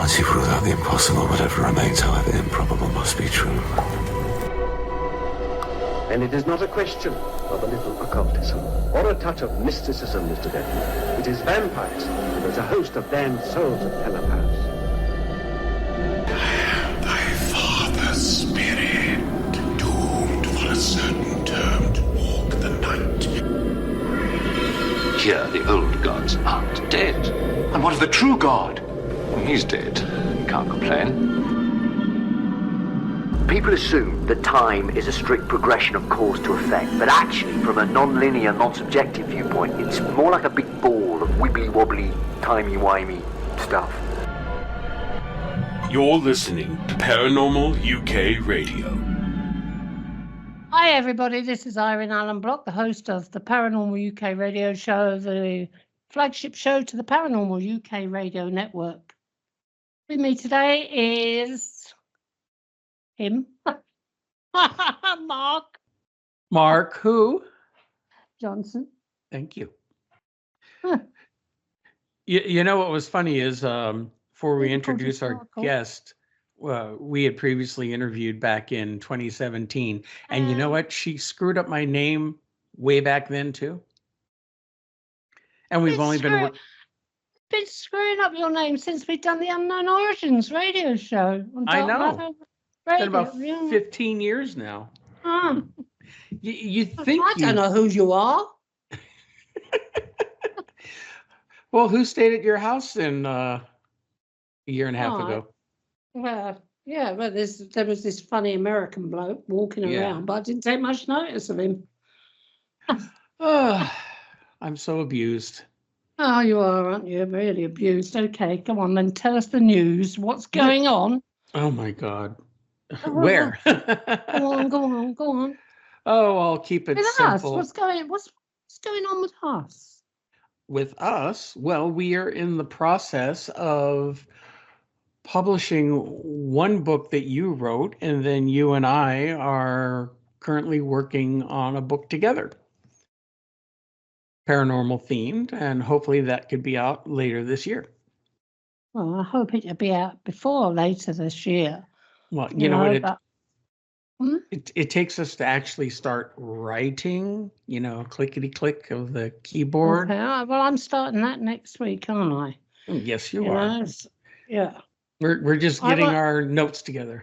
Once you've ruled out the impossible, whatever remains, however improbable, must be true. And it is not a question of a little occultism or a touch of mysticism, Mr. Denton. It is vampires, and there's a host of damned souls at telepaths. Thy father's spirit, doomed for a certain term to walk the night. Here, the old gods aren't dead. And what of the true God? He's dead. Can't complain. People assume that time is a strict progression of cause to effect, but actually, from a non-linear, non-subjective viewpoint, it's more like a big ball of wibbly-wobbly, timey-wimey stuff. You're listening to Paranormal UK Radio. Hi everybody, this is Irene and Mark, the host of the Paranormal UK Radio Show, the flagship show to the Paranormal UK Radio Network. With me today is him, Mark Mark who? Johnson. Thank you. You know what was funny is before we introduce our guest, we had previously interviewed back in 2017, and you know what? She screwed up my name way back then too. And we've only been screwing up your name since we've done the Unknown Origins radio show. I know. It's been about 15 years now. You think I don't know who you are. Well, who stayed at your house in a year and a half ago? Well, yeah, well, there was this funny American bloke walking around, but I didn't take much notice of him. I'm so abused. Oh, you are, aren't you? Really abused. Okay, come on then. Tell us the news. What's going on? Oh, my God. Where? Go on. Oh, I'll keep it with simple. Us, what's going on with us? With us? Well, we are in the process of publishing one book that you wrote, and then you and I are currently working on a book together. Paranormal themed, and hopefully that could be out later this year. Well, I hope it'll be out before or later this year. Well, you know what? It takes us to actually start writing, clickety click of the keyboard. Okay. Well, I'm starting that next week, aren't I? Yes, you are. Yeah. We're just getting our notes together.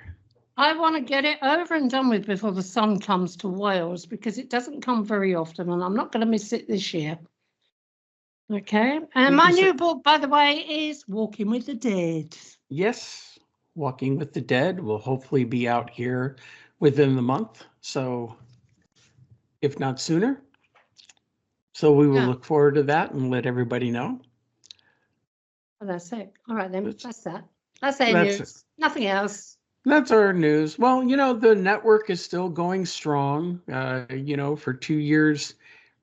I want to get it over and done with before the sun comes to Wales, because it doesn't come very often, and I'm not going to miss it this year. Okay. And my new book, by the way, is Walking with the Dead. Yes. Walking with the Dead will hopefully be out here within the month. So if not sooner. So we will look forward to that and let everybody know. Oh, that's it. All right, then. That's that. That's our news. Nothing else. That's our news. Well, the network is still going strong. For 2 years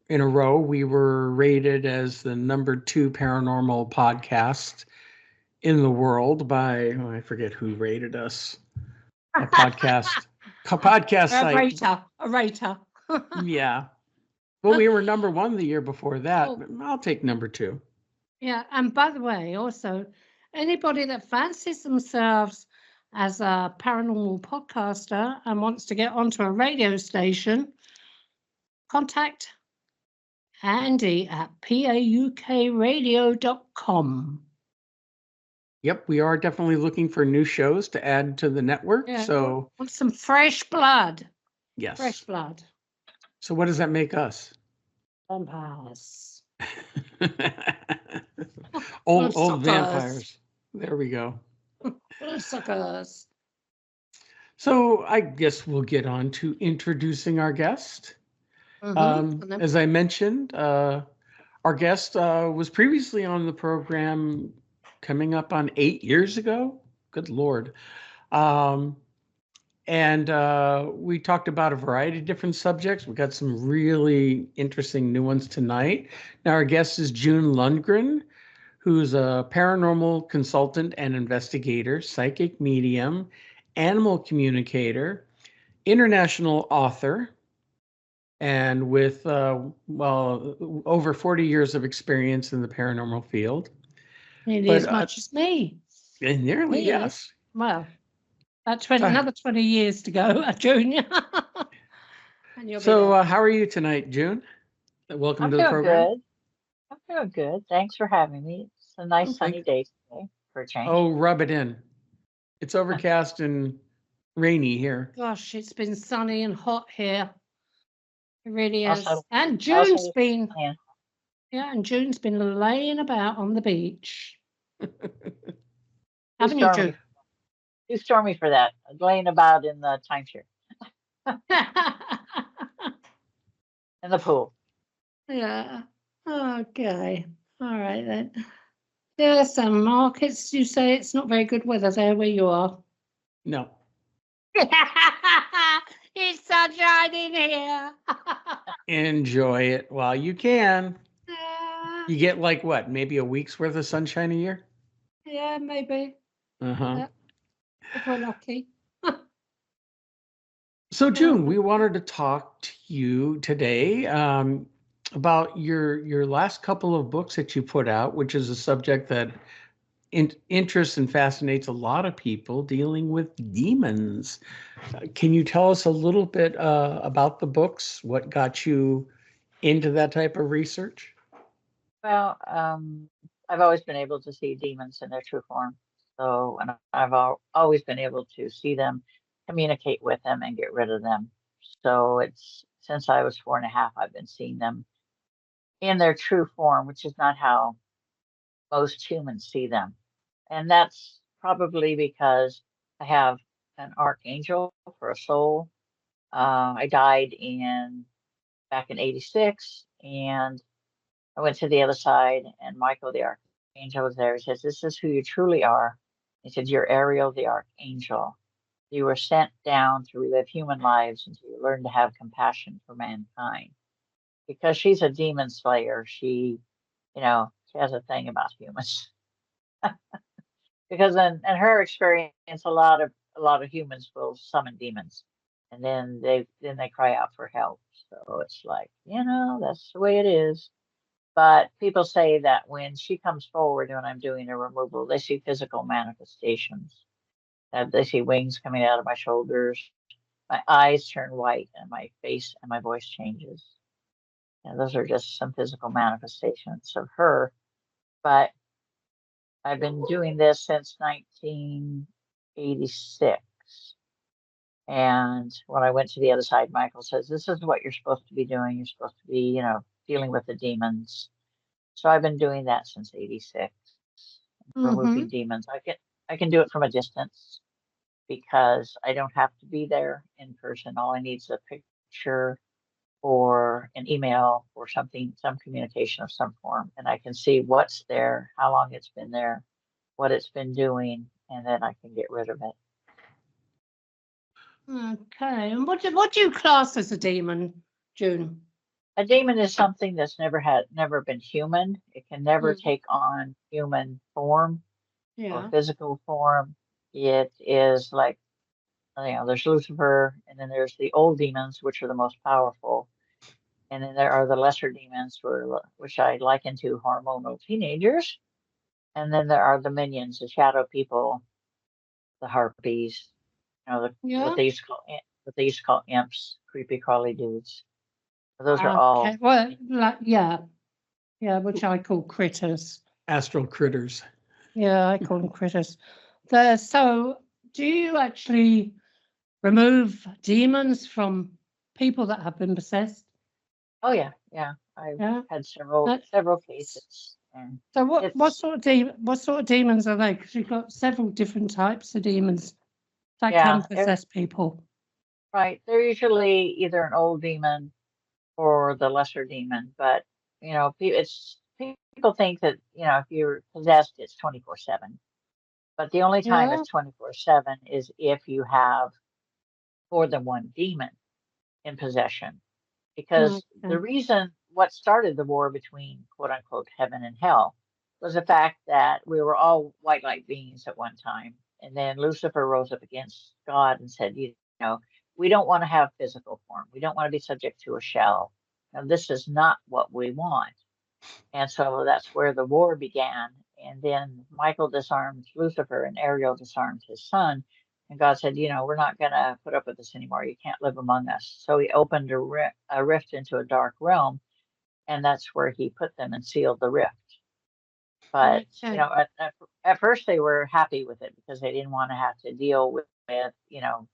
in a row, we were rated as the #2 paranormal podcast in the world by, I forget who rated us. A podcast site. A rater. Yeah. Well, we were #1 the year before that. But I'll take #2. Yeah, and by the way, also, anybody that fancies themselves as a paranormal podcaster and wants to get onto a radio station, contact Andy at paukradio.com. Yep, we are definitely looking for new shows to add to the network. Yeah, so want some fresh blood. Yes. Fresh blood. So what does that make us? Vampires. old vampires. There we go. Suckers. So I guess we'll get on to introducing our guest. As I mentioned, our guest was previously on the program coming up on 8 years ago. Good Lord. And we talked about a variety of different subjects. We got some really interesting new ones tonight. Now our guest is June Lundgren, who's a paranormal consultant and investigator, psychic medium, animal communicator, international author, and with over 40 years of experience in the paranormal field. Nearly as much as me. Nearly, yes. Well, that's So- another 20 years to go, Junior. And you'll be So, there. how are you tonight, June? Welcome I'm to the doing program. good. I'm doing good. Thanks for having me. It's a nice Okay. sunny day today for a change. Oh, rub it in. It's overcast and rainy here. Gosh, it's been sunny and hot here. It really is. Also- And also June's been, Yeah. and June's been laying about on the beach. Too Haven't you, stormy. June? Too stormy for that. Laying about in the timeshare in the pool. Yeah. Okay. All right then. Yes, and Mark, you say it's not very good weather there where you are. No. It's sunshine in here. Enjoy it while you can. Yeah, You get like what? Maybe a week's worth of sunshine a year? yeah, maybe. Uh-huh. Yeah. If we're lucky. So, June, we wanted to talk to you today about your last couple of books that you put out, which is a subject that interests and fascinates a lot of people, dealing with demons. Can you tell us a little bit about the books? What got you into that type of research? Well, I've always been able to see demons in their true form. So, and I've always been able to see them, communicate with them, and get rid of them. So it's since I was 4.5, I've been seeing them in their true form, which is not how most humans see them. And that's probably because I have an archangel for a soul. I died back in '86, and I went to the other side, and Michael, the archangel, was there. He says, "This is who you truly are." He said, "You're Ariel, the archangel. You were sent down to relive human lives and to learn to have compassion for mankind." Because she's a demon slayer, she has a thing about humans. Because in her experience, a lot of humans will summon demons, and then they cry out for help. So it's like, that's the way it is. But people say that when she comes forward when I'm doing a removal, they see physical manifestations. They see wings coming out of my shoulders, my eyes turn white, and my face and my voice changes. And those are just some physical manifestations of her. But I've been doing this since 1986. And when I went to the other side, Michael says, "This is what you're supposed to be doing. You're supposed to be, dealing with the demons." So I've been doing that since '86, removing demons. I can do it from a distance because I don't have to be there in person. All I need is a picture or an email or something, some communication of some form, and I can see what's there, how long it's been there, what it's been doing, and then I can get rid of it. Okay. And what do you class as a demon, June? A demon is something that's never been human. It can never take on human form or physical form. It is like, there's Lucifer, and then there's the old demons, which are the most powerful. And then there are the lesser demons, which I liken to hormonal teenagers. And then there are the minions, the shadow people, the harpies, what they used to call imps, creepy crawly dudes. Those are all. Okay. Well, which I call critters. Astral critters. Yeah, I call them critters. So, do you actually remove demons from people that have been possessed? Oh yeah. I've had several cases. And so what sort of demons are they? Because you've got several different types of demons that can possess people. Right. They're usually either an old demon or the lesser demon, but people think that if you're possessed, it's 24/7. But the only time it's 24/7 is if you have more than one demon in possession. Because the reason what started the war between quote unquote heaven and hell was the fact that we were all white light beings at one time. And then Lucifer rose up against God and said, we don't want to have physical form. We don't want to be subject to a shell. Now, this is not what we want. And so that's where the war began. And then Michael disarmed Lucifer and Ariel disarmed his son. And God said, we're not going to put up with this anymore. You can't live among us. So he opened a rift into a dark realm. And that's where he put them and sealed the rift. But, Okay. at first they were happy with it because they didn't want to have to deal with,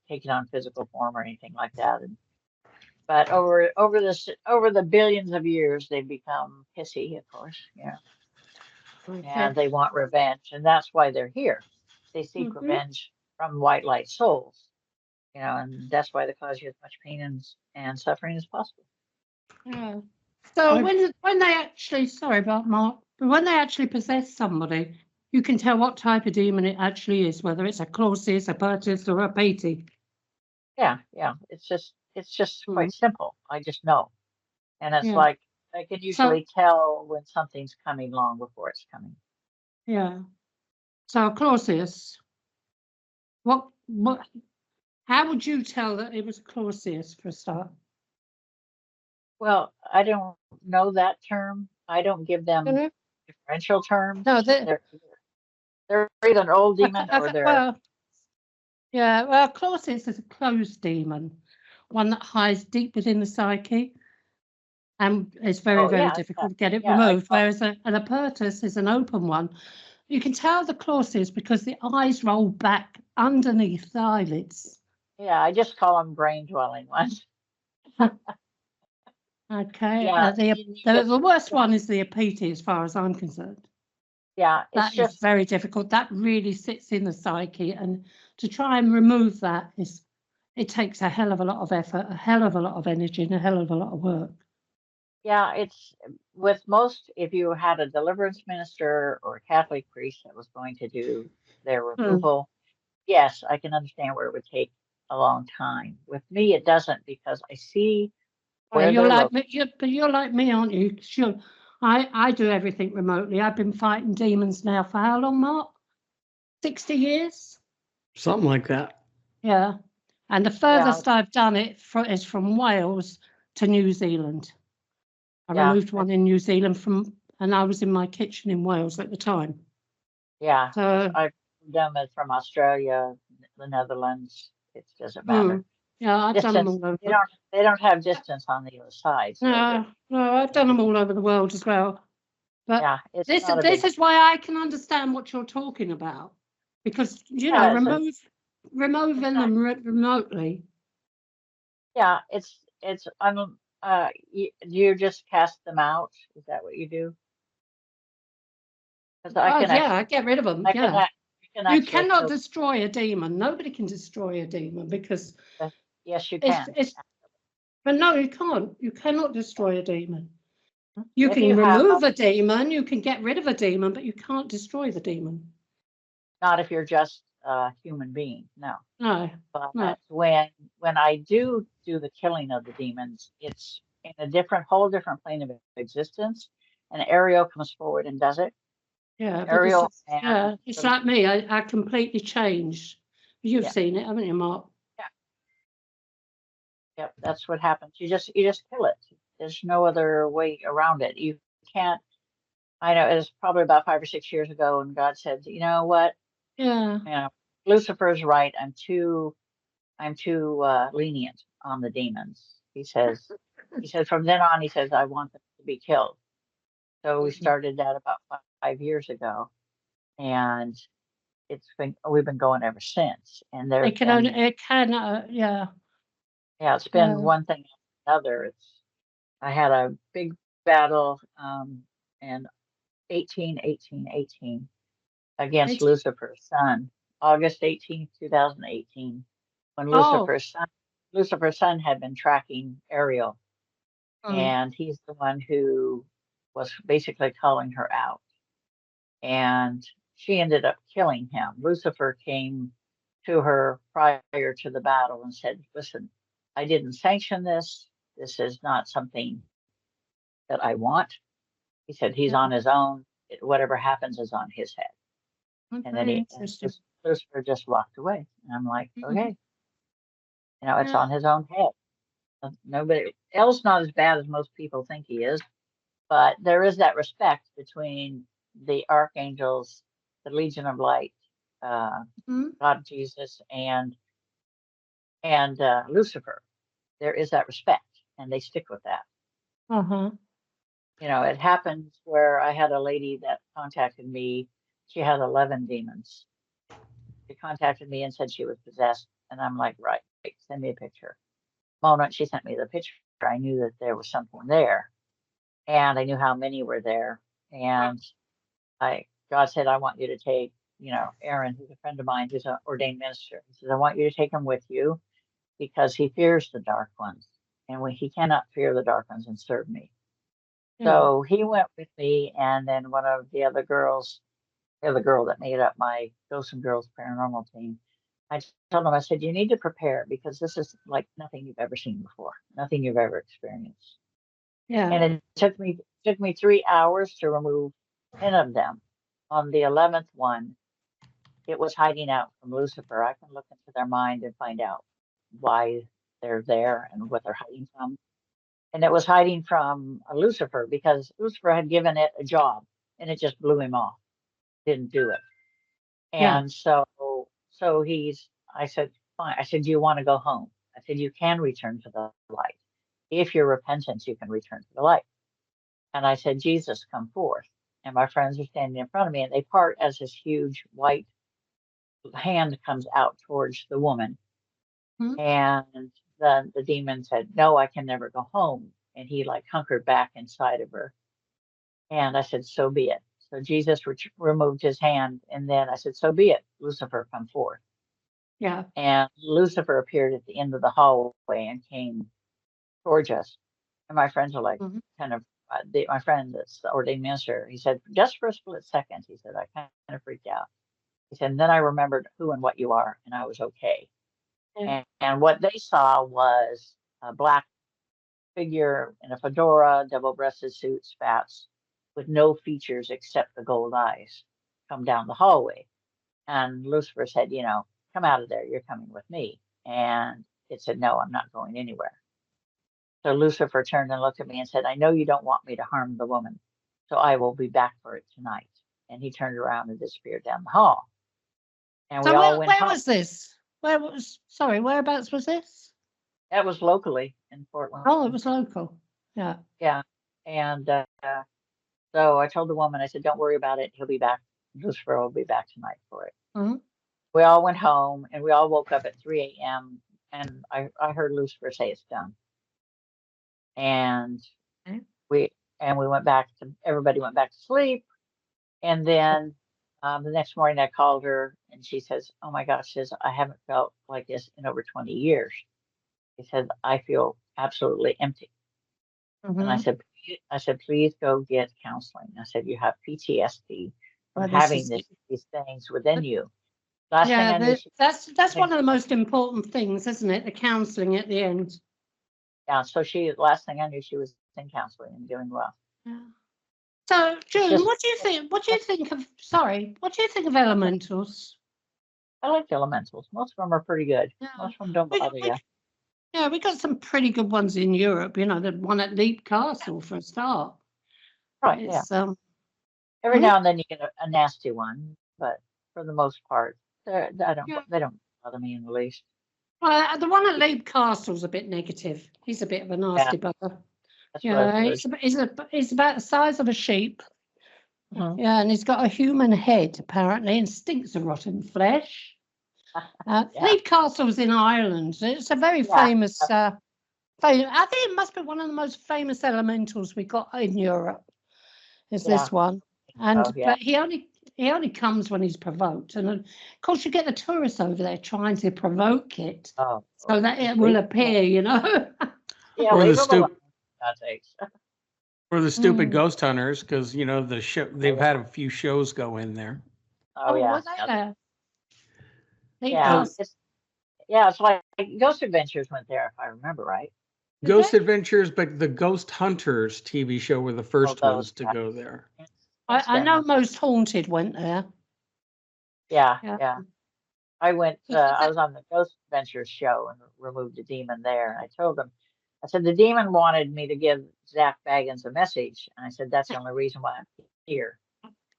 taking on physical form or anything like that. But over the billions of years, they've become pissy, of course, Okay. and they want revenge, and that's why they're here. They seek revenge from white light souls, and that's why they cause you as much pain and suffering as possible. Yeah. So when they actually, sorry about Mark, but when they actually possess somebody, you can tell what type of demon it actually is, whether it's a Clausius, a Pertus, or a Peti. Yeah. It's just quite simple. I just know, and it's like I can usually tell when something's coming long before it's coming. Yeah. So Clausius, how would you tell that it was Clausius for a start? Well, I don't know that term. I don't give them differential terms. No, they're either an old demon or they're. Well, Clausius is a closed demon, one that hides deep within the psyche, and it's very, very difficult to get it removed. Whereas an Apertus is an open one. You can tell the Clausius because the eyes roll back underneath the eyelids. Yeah, I just call them brain dwelling ones. Okay. The worst one is the Apeti, as far as I'm concerned. Yeah, that is very difficult. That really sits in the psyche, and to try and remove that it takes a hell of a lot of effort, a hell of a lot of energy, and a hell of a lot of work. Yeah, it's with most, if you had a deliverance minister or a Catholic priest that was going to do their removal, yes, I can understand where it would take a long time. With me, it doesn't, because I see where you're like me, aren't you? Sure. I do everything remotely. I've been fighting demons now for how long, Mark? 60 years? Something like that. Yeah. And the furthest I've done it is from Wales to New Zealand. I removed one in New Zealand and I was in my kitchen in Wales at the time. Yeah. So I've done it from Australia, the Netherlands. It doesn't matter. Yeah, I've done them all over. They don't have distance on the other side. So no, I've done them all over the world as well. But this is why I can understand what you're talking about, because removing them remotely. Yeah, you just cast them out. Is that what you do? I get rid of them. You cannot kill. destroy a demon. Nobody can destroy a demon because yes, you can. But no, you can't. You cannot destroy a demon. You can remove a demon, you can get rid of a demon, but you can't destroy the demon. Not if you're just a human being, no. No. But when I do the killing of the demons, it's in a whole different plane of existence. And Ariel comes forward and does it. Yeah, Ariel. It's like me. I completely changed. You've seen it, haven't you, Mark? Yeah. Yep, that's what happens. You just kill it. There's no other way around it. You can't. I know it was probably about 5 or 6 years ago, and God said, "You know what? Yeah. Lucifer's right. I'm too lenient on the demons." He said from then on, he says, "I want them to be killed." So we started that about 5 years ago, and we've been going ever since. And it's been one thing after another. I had a big battle in 18 against Lucifer's son, August 18th, 2018, when Lucifer's son had been tracking Ariel, and he's the one who was basically calling her out, and she ended up killing him. Lucifer came to her prior to the battle and said, "Listen, I didn't sanction this. This is not something that I want." He said, "He's on his own. Whatever happens is on his head." And then Lucifer just walked away. And I'm like, okay, it's on his own head. Nobody else, not as bad as most people think he is, but there is that respect between the archangels, the Legion of Light, Mhm. God, Jesus, and Lucifer, there is that respect, and they stick with that. Uh-huh. It happened where I had a lady that contacted me. She had 11 demons. She contacted me and said she was possessed, and I'm like, right, send me a picture. The moment she sent me the picture, I knew that there was something there, and I knew how many were there. And God said, I want you to take, Aaron, who's a friend of mine, who's an ordained minister. He says, I want you to take him with you because he fears the dark ones, and he cannot fear the dark ones and serve me. So he went with me, and then one of the other girls, the other girl that made up my Ghosts and Girls Paranormal team, I told him, I said, you need to prepare because this is like nothing you've ever seen before, nothing you've ever experienced. Yeah. And it took me 3 hours to remove 10 of them. On the 11th one, it was hiding out from Lucifer. I can look into their mind and find out why they're there and what they're hiding from. And it was hiding from Lucifer because Lucifer had given it a job and it just blew him off, didn't do it. Yeah. And so I said, fine. I said, do you want to go home? I said, you can return to the light. If you're repentant, you can return to the light. And I said, Jesus, come forth. And my friends are standing in front of me and they part as this huge white hand comes out towards the woman. Mhm. And the demon said, no, I can never go home. And he like hunkered back inside of her. And I said, so be it. So Jesus removed his hand. And then I said, so be it. Lucifer, come forth. Yeah. And Lucifer appeared at the end of the hallway and came towards us. And my friends are like, Mhm. kind of, my friend that's the ordained minister, he said, just for a split second, he said, I kind of freaked out. He said, and then I remembered who and what you are, and I was okay. Yeah. And what they saw was a black figure in a fedora, double-breasted suit, spats, with no features except the gold eyes, come down the hallway. And Lucifer said, come out of there. You're coming with me. And it said, no, I'm not going anywhere. So Lucifer turned and looked at me and said, I know you don't want me to harm the woman, so I will be back for it tonight. And he turned around and disappeared down the hall. And we So all went where home. was this? Whereabouts was this? That was locally in Portland. Oh, it was local. Yeah. Yeah. And so I told the woman, I said, don't worry about it. He'll be back. Lucifer will be back tonight for it. Mm-hmm. We all went home and we all woke up at 3 a.m. and I heard Lucifer say it's done. And Okay. we everybody went back to sleep. And then the next morning I called her and she says, oh my gosh, I haven't felt like this in over 20 years. She said, I feel absolutely empty. Mm-hmm. And I said, please go get counseling. I said, you have PTSD from Well, having these things within you. Last thing I knew, that's one of the most important things, isn't it? The counselling at the end. yeah. So last thing I knew, she was in counseling and doing well. Yeah. So, June, what do you think? What do you think of elementals? I like elementals. Most of them are pretty good. Yeah. Most of them don't bother you. Yeah, we got some pretty good ones in Europe. The one at Leap Castle for a start. Right. It's, yeah. Every now and then you get a nasty one, but for the most part, they don't bother me in the least. Well, the one at Leap Castle's a bit negative. He's a bit of a nasty bugger. That's Yeah, he's about the size of a sheep. Mhm. Yeah, and he's got a human head apparently, and stinks of rotten flesh. Leap Castle's in Ireland. It's a very famous. I think it must be one of the most famous elementals we got in Europe. Is this one? And but he only comes when he's provoked, and of course you get the tourists over there trying to provoke it, so that it will appear. Yeah, or leave the them alone. Or the stupid ghost hunters, because the show they've had a few shows go in there. Oh yeah, was that there? It's like Ghost Adventures went there, if I remember right. Ghost Adventures, but the Ghost Hunters TV show were the first ones to go there. I know Most Haunted went there. Yeah. I went. I was on the Ghost Adventures show and removed a demon there. And I told him, I said the demon wanted me to give Zach Baggins a message, and I said that's the only reason why I'm here.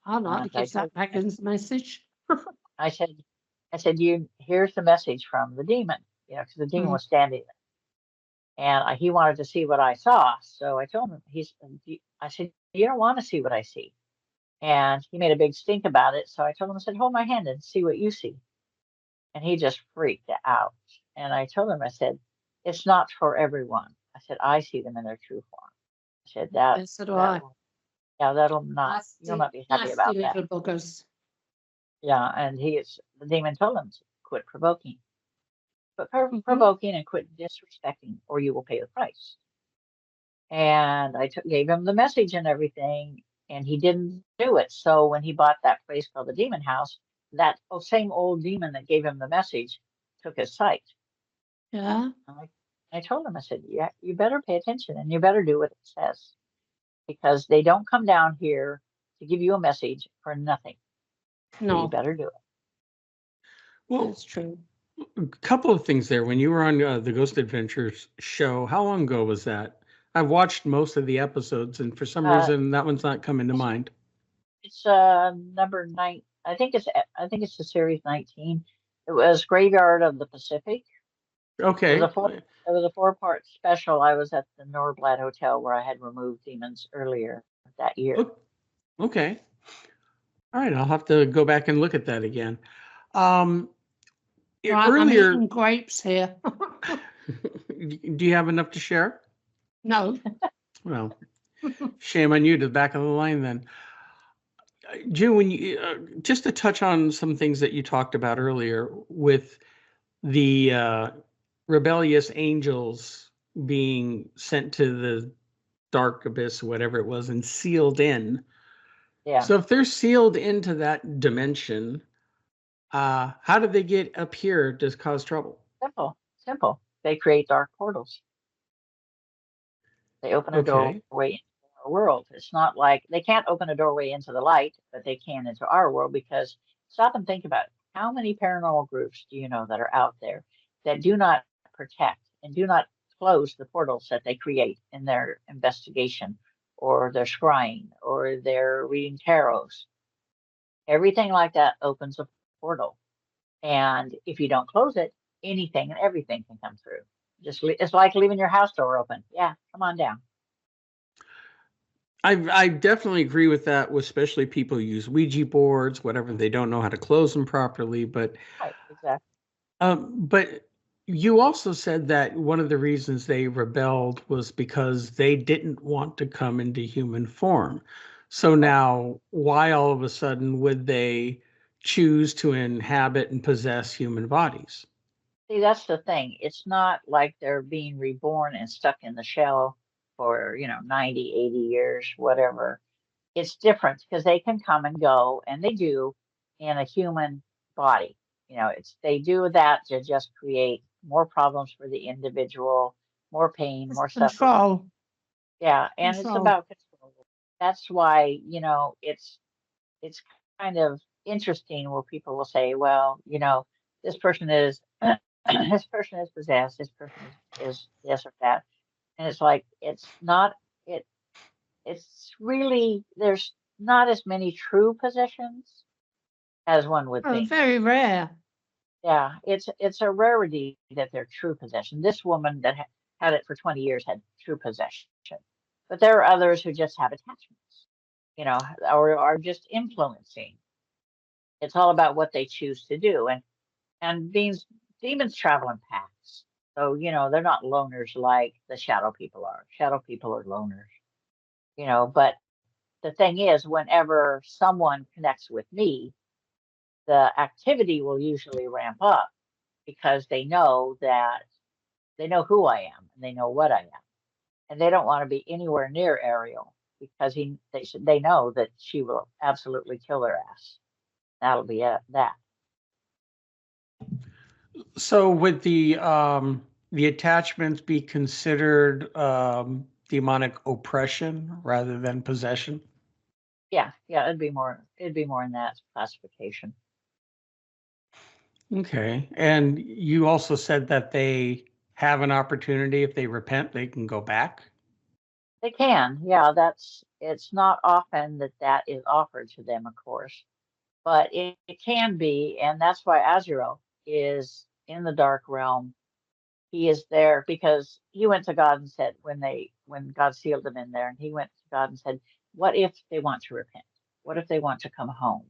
I'd like to And I give told that Baggins message. I said, here's the message from the demon, because the demon Mhm. was standing there. And he wanted to see what I saw. So I told him, I said, you don't want to see what I see. And he made a big stink about it. So I told him, I said, hold my hand and see what you see. And he just freaked out. And I told him, I said, it's not for everyone. I said, I see them in their true form. I said, Yes, so do I. that'll not, you'll not be happy Nasty about that. little buggers. Yeah. And the demon told him to quit provoking. Quit Mhm. provoking and quit disrespecting, or you will pay the price. And I gave him the message and everything, and he didn't do it. So when he bought that place called the Demon House, that same old demon that gave him the message took his sight. Yeah. I told him, I said, yeah, you better pay attention and you better do what it says, because they don't come down here to give you a message for nothing. So you No, better do it. Well, that's true. a couple of things there. When you were on the Ghost Adventures show, how long ago was that? I've watched most of the episodes, and for some reason, that one's not coming to mind. It's number 9. I think it's the series 19. It was Graveyard of the Pacific. Okay. It was a 4-part special. I was at the Norblad Hotel where I had removed demons earlier that year. Okay. All right. I'll have to go back and look at that again. Right, I'm Earlier, eating grapes here. do you have enough to share? No. Well, shame on you, to the back of the line then. June, when just to touch on some things that you talked about earlier with the rebellious angels being sent to the dark abyss, whatever it was, and sealed in. Yeah. So if they're sealed into that dimension, how did they get up here to cause trouble? Simple. They create dark portals. They open a Okay. doorway into our world. It's not like they can't open a doorway into the light, but they can into our world, because stop and think about it. How many paranormal groups do you know that are out there that do not protect and do not close the portals that they create in their investigation or their scrying or their reading tarots? Everything like that opens a portal. And if you don't close it, anything and everything can come through. It's like leaving your house door open. Yeah, come on down. I definitely agree with that, especially people who use Ouija boards, whatever. They don't know how to close them properly. But Right, exactly. but you also said that one of the reasons they rebelled was because they didn't want to come into human form. So now, why all of a sudden would they choose to inhabit and possess human bodies? See, that's the thing. It's not like they're being reborn and stuck in the shell for, 90, 80 years, whatever. It's different because they can come and go, and they do, in a human body. They do that to just create more problems for the individual, more pain, more suffering. Control. Yeah, and it's Control. about control. That's why, it's kind of interesting where people will say, well, this person is this person is possessed, this person is this or that. And it's like it's really, there's not as many true possessions as one would Oh, think. very rare. Yeah, it's a rarity that they're true possession. This woman that had it for 20 years had true possession. But there are others who just have attachments, or are just influencing. It's all about what they choose to do. And demons travel in packs. So, they're not loners like the shadow people are. Shadow people are loners, but the thing is, whenever someone connects with me, the activity will usually ramp up because they know who I am and they know what I am. And they don't want to be anywhere near Ariel because they know that she will absolutely kill their ass. That'll be that. So would the attachments be considered demonic oppression rather than possession? Yeah, it'd be more in that classification. Okay. And you also said that they have an opportunity, if they repent, they can go back. They can, yeah, it's not often that that is offered to them, of course, but it can be, and that's why Azrael is in the dark realm. He is there because he went to God and said, when God sealed him in there, and he went to God and said, what if they want to repent? What if they want to come home?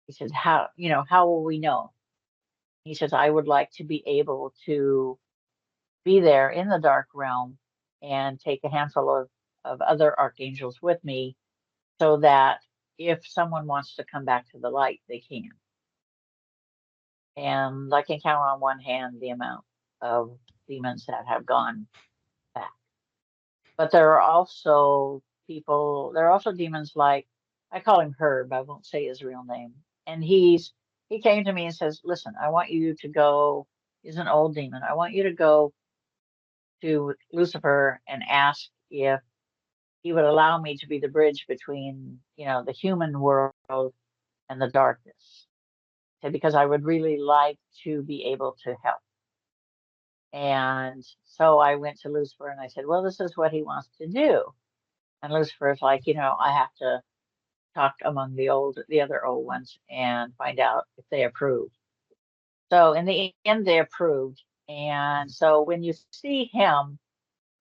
He said, how will we know? He says, I would like to be able to be there in the dark realm and take a handful of other archangels with me so that if someone wants to come back to the light, they can. And I can count on one hand the amount of demons that have gone back. But there are also there are also demons like, I call him Herb, I won't say his real name. And he came to me and says, listen, I want you to go, he's an old demon. I want you to go to Lucifer and ask if he would allow me to be the bridge between, the human world and the darkness. Because I would really like to be able to help. And so I went to Lucifer and I said, well, this is what he wants to do. And Lucifer's like, I have to talk among the other old ones and find out if they approve. So in the end, they approved. And so when you see him,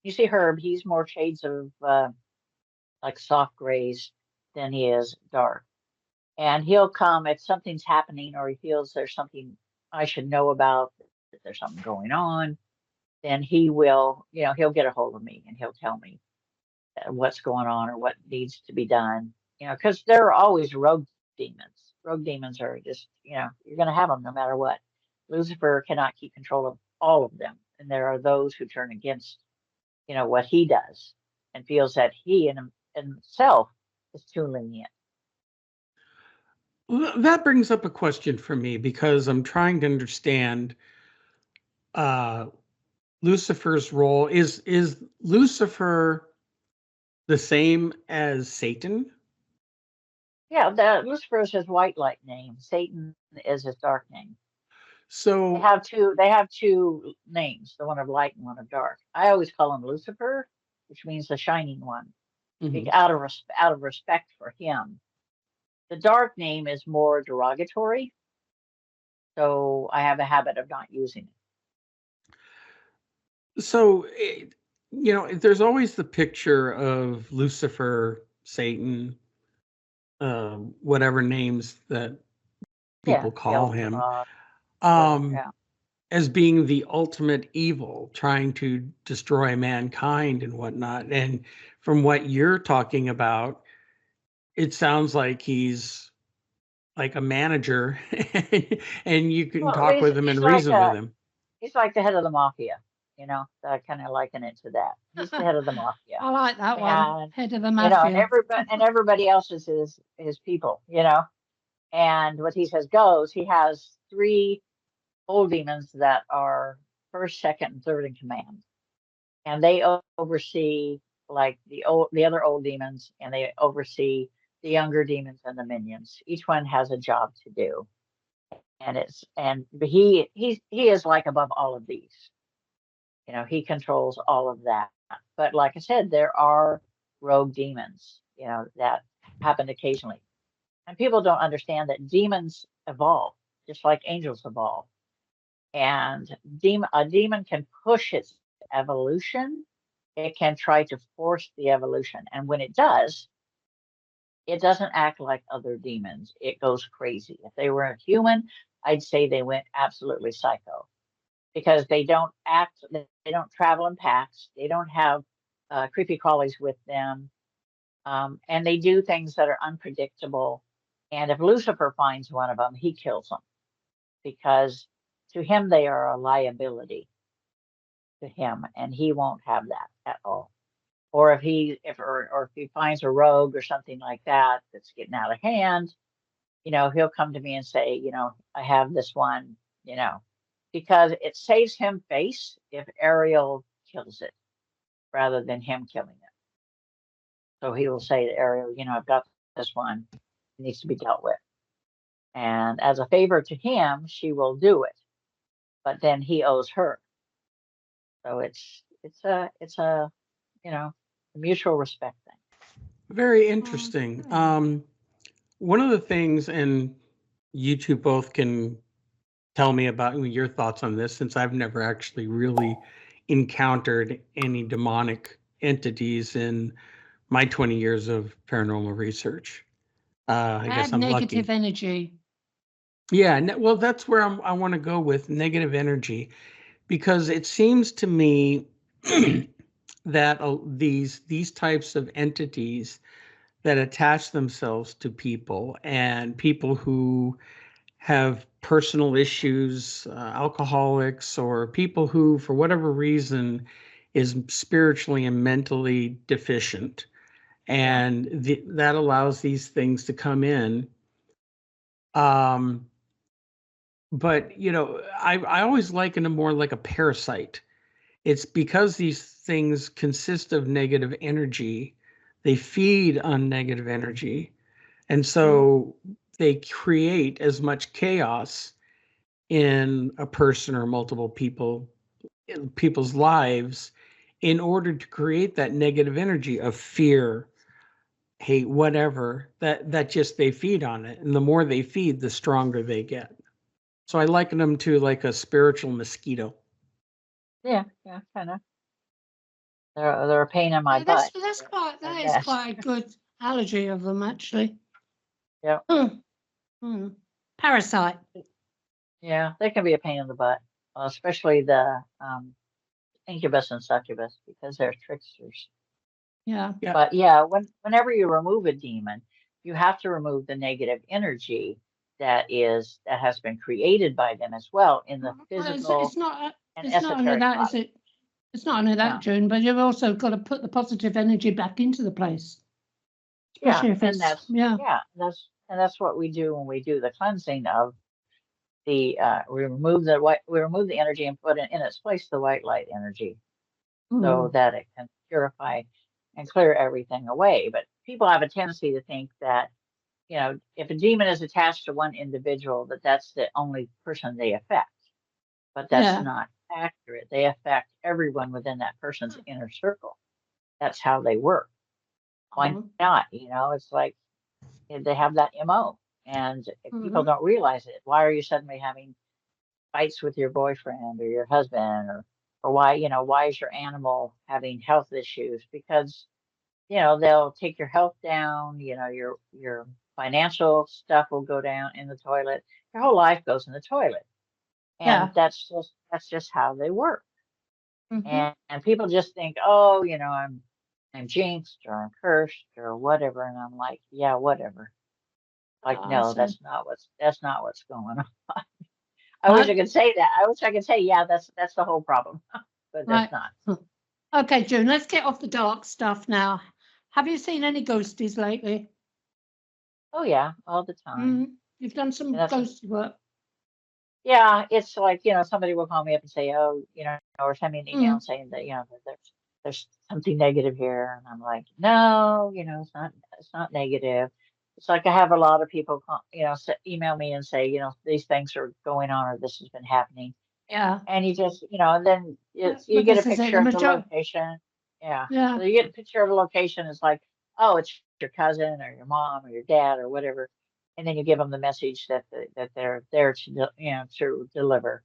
you see Herb, he's more shades of like soft grays than he is dark. And he'll come if something's happening or he feels there's something I should know about, if there's something going on, then he will, he'll get a hold of me and he'll tell me what's going on or what needs to be done. Because there are always rogue demons. Rogue demons are just, you're going to have them no matter what. Lucifer cannot keep control of all of them. And there are those who turn against, what he does and feels that he in himself is too lenient. That brings up a question for me because I'm trying to understand Lucifer's role. Is Lucifer the same as Satan? Yeah, Lucifer is his white light name. Satan is his dark name. So they have two names, the one of light and one of dark. I always call him Lucifer, which means the shining one, out of respect for him. The dark name is more derogatory, so I have a habit of not using it. So, there's always the picture of Lucifer, Satan, whatever names that people call him, as being the ultimate evil, trying to destroy mankind and whatnot. And from what you're talking about, it sounds like he's like a manager and you can talk with him and reason with him. He's like the head of the mafia. I kind of liken it to that. He's the head of the mafia. I like that one. Head of the mafia. And everybody else is his people. And what he says goes. He has 3 old demons that are first, second, and third in command, and they oversee like the other old demons, and they oversee the younger demons and the minions. Each one has a job to do, and he is like above all of these. He controls all of that. But like I said, there are rogue demons, that happen occasionally. And people don't understand that demons evolve, just like angels evolve. And a demon can push its evolution. It can try to force the evolution. And when it does, it doesn't act like other demons. It goes crazy. If they were a human, I'd say they went absolutely psycho. Because they don't travel in packs. They don't have creepy crawlies with them. And they do things that are unpredictable. And if Lucifer finds one of them, he kills them. Because to him, they are a liability to him. And he won't have that at all. Or if he finds a rogue or something like that that's getting out of hand, he'll come to me and say, I have this one, because it saves him face if Ariel kills it rather than him killing it. So he will say to Ariel, I've got this one, it needs to be dealt with. And as a favor to him, she will do it, but then he owes her. So it's a mutual respect thing. Very interesting. One of the things, and you two both can tell me about your thoughts on this, since I've never actually really encountered any demonic entities in my 20 years of paranormal research. I guess Bad I'm negative lucky. energy. Yeah, well, that's where I want to go with negative energy, because it seems to me that these types of entities that attach themselves to people, and people who have personal issues, alcoholics, or people who, for whatever reason, is spiritually and mentally deficient, and that allows these things to come in. But I always liken them more like a parasite. It's because these things consist of negative energy, they feed on negative energy, and so they create as much chaos in a person or multiple people's lives, in order to create that negative energy of fear, hate, whatever, that just they feed on it, and the more they feed, the stronger they get. So I liken them to like a spiritual mosquito. Yeah, kind of. They're a pain in my Yeah, butt. that is quite a good allergy of them, actually. Yeah. Parasite. Yeah, they can be a pain in the butt, especially the incubus and succubus, because they're tricksters. Yeah. But whenever you remove a demon, you have to remove the negative energy that has been created by them as well in the physical It's not and it's not only esoteric that, body. is it? It's not only that, No. June, but you've also got to put the positive energy back into the place. Yeah, Especially if and it's that's what we do when we do the cleansing of the we remove the energy and put in its place the white light energy, so that it can purify and clear everything away. But people have a tendency to think that, if a demon is attached to one individual, that's the only person they affect. But that's not accurate. They affect everyone within that person's inner circle. That's how they work. Why not? It's like they have that MO. And if people don't realize it, why are you suddenly having fights with your boyfriend or your husband, or why is your animal having health issues? Because they'll take your health down, your financial stuff will go down in the toilet, your whole life goes in the toilet. And that's just how they work. And people just think, oh, I'm jinxed or I'm cursed or whatever, and I'm like, yeah, whatever. Like, no, that's not what's going on. I wish I could say that. I wish I could say, yeah, that's the whole problem, but that's not. Okay, June, let's get off the dark stuff now. Have you seen any ghosties lately? Oh yeah, all the time. You've done some ghosty work. Yeah, it's like, somebody will call me up and say, oh, or send me an email saying that, that there's something negative here. And I'm like, no, it's not negative. It's like I have a lot of people, email me and say, these things are going on, or this has been happening. Yeah. And you just, and then you get a picture of the location. Yeah. Yeah. So you get a picture of the location. It's like, oh, it's your cousin or your mom or your dad or whatever. And then you give them the message that they're there to, to deliver.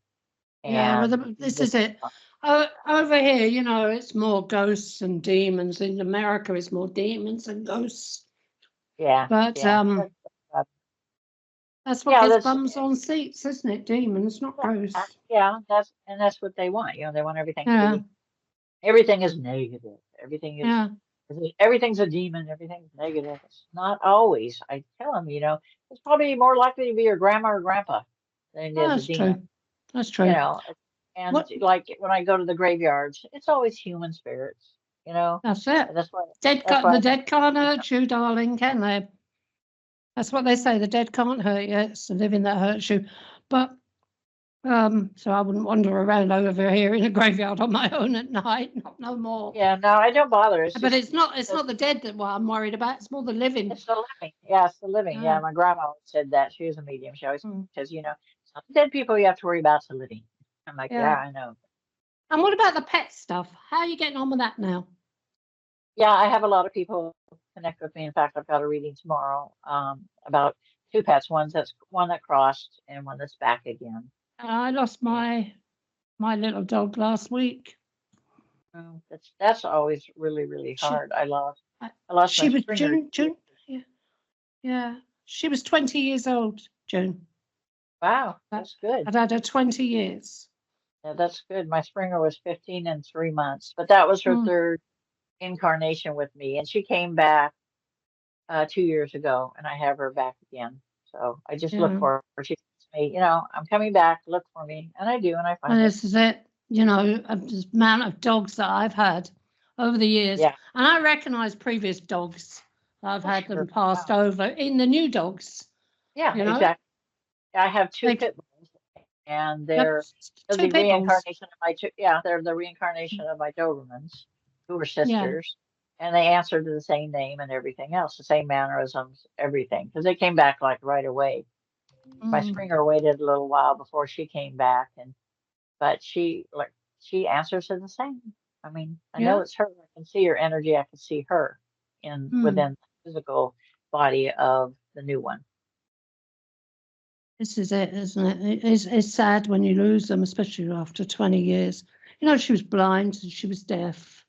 Yeah, but this is it. Over here, it's more ghosts and demons. In America, it's more demons and ghosts. Yeah. But that's what gets bums on seats, isn't it? Demons, not ghosts. Yeah, that's what they want. They want everything to be. Everything is negative. Everything is. Everything's a demon. Everything's negative. It's not always. I tell them, it's probably more likely to be your grandma or grandpa than it is a demon. True. That's true. And like when I go to the graveyards, it's always human spirits. That's it. That's why the dead can't hurt you, darling, can they? That's what they say. The dead can't hurt you. It's the living that hurts you. But so I wouldn't wander around over here in a graveyard on my own at night. Not no more. Yeah, no, I don't bother. But it's not the dead that I'm worried about. It's more the living. It's the living. Yeah, it's the living. Yeah, my grandma said that. She was a medium. She always says, it's not the dead people you have to worry about, it's the living. I'm like, yeah, I know. And what about the pet stuff? How are you getting on with that now? Yeah, I have a lot of people connect with me. In fact, I've got a reading tomorrow about two pets. One that crossed and one that's back again. I lost my little dog last week. Oh, that's always really, really hard. I lost She my was Springer. June. Yeah. She was 20 years old, June. Wow, that's good. I'd had her 20 years. Yeah, that's good. My Springer was 15 and 3 months, but that was her third incarnation with me, and she came back 2 years ago, and I have her back again. So I just look for her. She tells me, I'm coming back. Look for me, and I do, and I find And her. this is it. The amount of dogs that I've had over the years, Yeah. and I recognise previous dogs. I've had them passed over in the new dogs. Yeah, exactly. I have two pit bulls, and they're the reincarnation of my they're the reincarnation of my Dobermans, who were sisters, and they answered to the same name and everything else, the same mannerisms, everything, because they came back like right away. My Springer waited a little while before she came back, but she answers to the same. I mean, I know it's her. I can see her energy. I can see her within the physical body of the new one. This is it, isn't it? It's sad when you lose them, especially after 20 years. She was blind and she was deaf,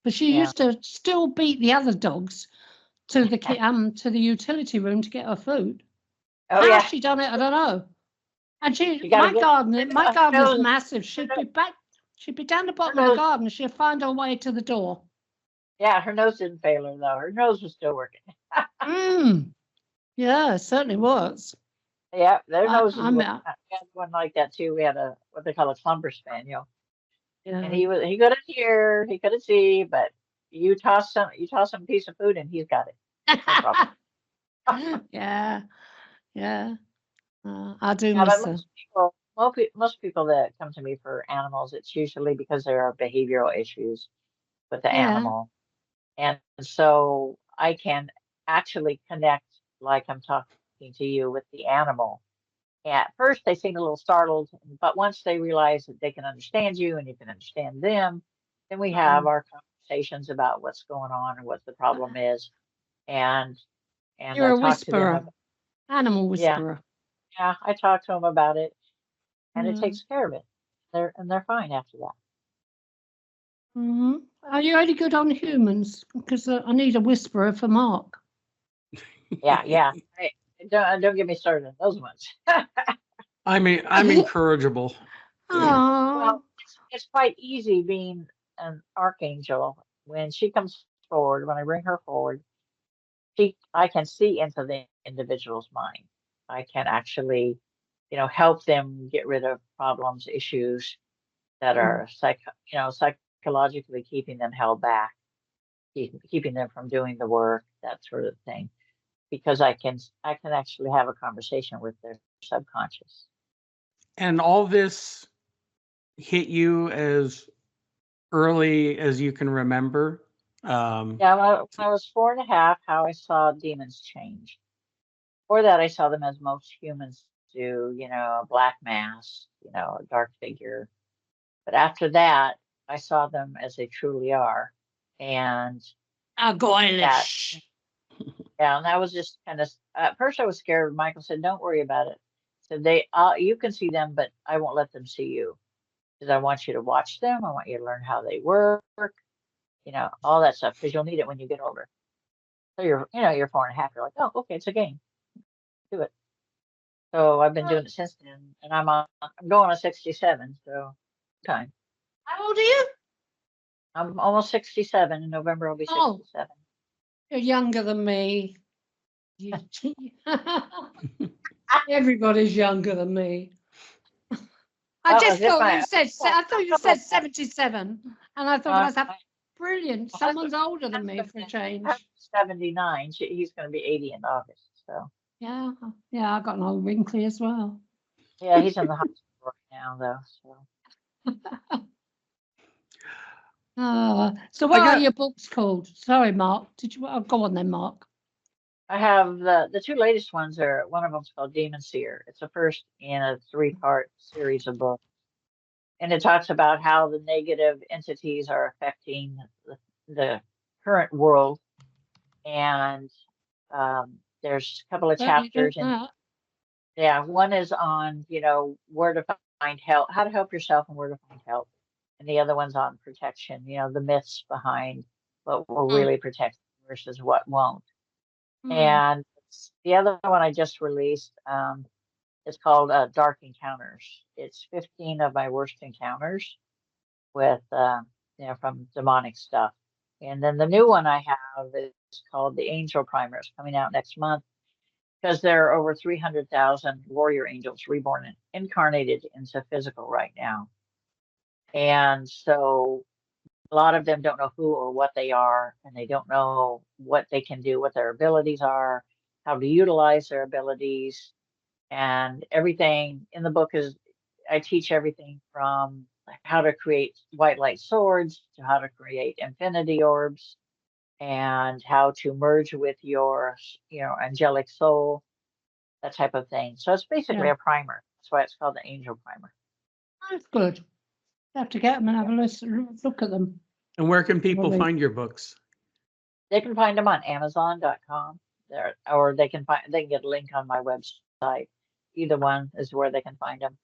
but she used to still beat the other dogs to the utility room to get her food. Oh, How she done it, I don't know. And my garden is massive. She'd be down the bottom of the garden. She'd find her way to the door. Yeah, her nose didn't fail her though. Her nose was still working. Yeah, it certainly was. Yeah, their noses were. We had one like that too. We had what they call a clumber spaniel. Yeah. And he couldn't hear, he couldn't see, but you toss him a piece of food and he's got it. No yeah. I do miss her. Most people that come to me for animals, it's usually because there are behavioral issues with the animal. And so I can actually connect like I'm talking to you with the animal. At first, they seem a little startled, but once they realize that they can understand you and you can understand them, then we have our conversations about what's going on and what the problem is. And you're I a whisperer, animal whisperer. Yeah, I talk to them about it, and it takes care of it. They're fine after that. Are you only good on humans? Because I need a whisperer for Mark. Yeah. Don't get me started on those ones. I'm incorrigible. Well, it's quite easy being an archangel. When she comes forward, when I bring her forward, I can see into the individual's mind. I can actually, help them get rid of problems, issues that are psychologically keeping them held back, keeping them from doing the work, that sort of thing. Because I can actually have a conversation with their subconscious. And all this hit you as early as you can remember? Yeah, when I was 4.5, how I saw demons change. Before that, I saw them as most humans do, a black mass, a dark figure. But after that, I saw them as they truly are. And gargoyle-ish. Yeah, and that was just kind of, at first I was scared. Michael said, don't worry about it. So you can see them, but I won't let them see you. Because I want you to watch them. I want you to learn how they work, all that stuff, because you'll need it when you get older. So you're 4.5. You're like, oh, okay, it's a game. Do it. So I've been doing it since then, and I'm going on 67. So time. How old are you? I'm almost 67. In November, I'll be 67. You're younger than me. Everybody's younger than me. I thought you said 77, and I thought that's brilliant. Someone's older than me for a change. 79. He's going to be 80 in August. So yeah, I got an old wrinkly as well. Yeah, he's in the hospital right now, though. So what are your books called? Sorry, Mark. Did you go on then, Mark? I have the two latest ones. One of them's called Demon Seer. It's the first in a 3-part series of books, and it talks about how the negative entities are affecting the current world, and there's a couple of chapters in. Yeah, one is on, where to find help, how to help yourself and where to find help. And the other one's on protection, the myths behind what will really protect versus what won't. And the other one I just released, it's called Dark Encounters. It's 15 of my worst encounters with, from demonic stuff. And then the new one I have is called The Angel Primer. It's coming out next month, because there are over 300,000 warrior angels reborn and incarnated into physical right now. And so a lot of them don't know who or what they are, and they don't know what they can do, what their abilities are, how to utilize their abilities. And everything in the book is, I teach everything from how to create white light swords to how to create infinity orbs, and how to merge with your, angelic soul, that type of thing. So it's basically a primer. That's why it's called the Angel Primer. That's good. You have to get them and have a look at them. And where can people find your books? They can find them on Amazon.com, or they can get a link on my website. Either one is where they can find them.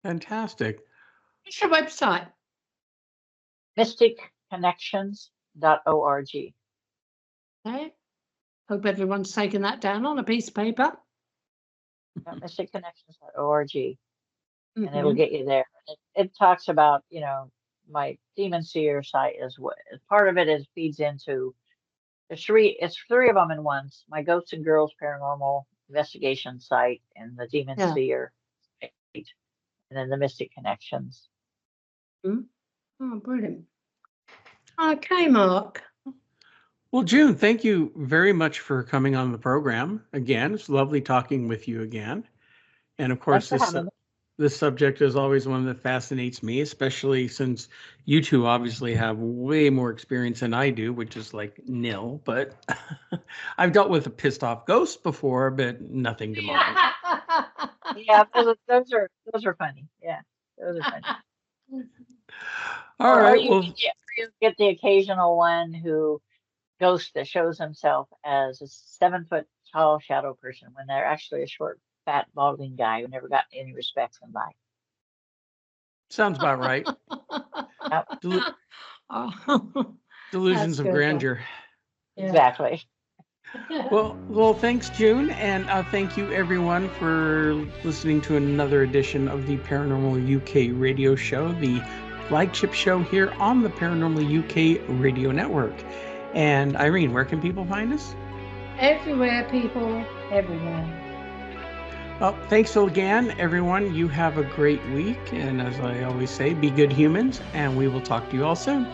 Fantastic. What's your website? MysticConnections.org. Okay. Hope everyone's taken that down on a piece of paper. MysticConnections.org. And it'll get you there. It talks about, my Demon Seer site as well. Part of it feeds into it's three of them in one. My Ghosts and Girls Paranormal Investigation site and the Demon Seer site, and then the Mystic Connections. Oh, brilliant. Okay, Mark. Well, June, thank you very much for coming on the program again. It's lovely talking with you again. And of course, this subject is always one that fascinates me, especially since you two obviously have way more experience than I do, which is like nil. But I've dealt with a pissed off ghost before, but nothing demonic. Yeah, those are funny. Yeah, those are funny. All right. You get the occasional one who ghost that shows himself as a 7-foot tall shadow person when they're actually a short, fat, balding guy who never got any respect from life. Sounds about right. Delusions of grandeur. Exactly. Well, thanks, June, and thank you everyone for listening to another edition of the Paranormal UK radio show, the flagship show here on the Paranormal UK radio network. And Irene, where can people find us? Everywhere, people, everywhere. Well, thanks again, everyone. You have a great week. And as I always say, be good humans, and we will talk to you all soon.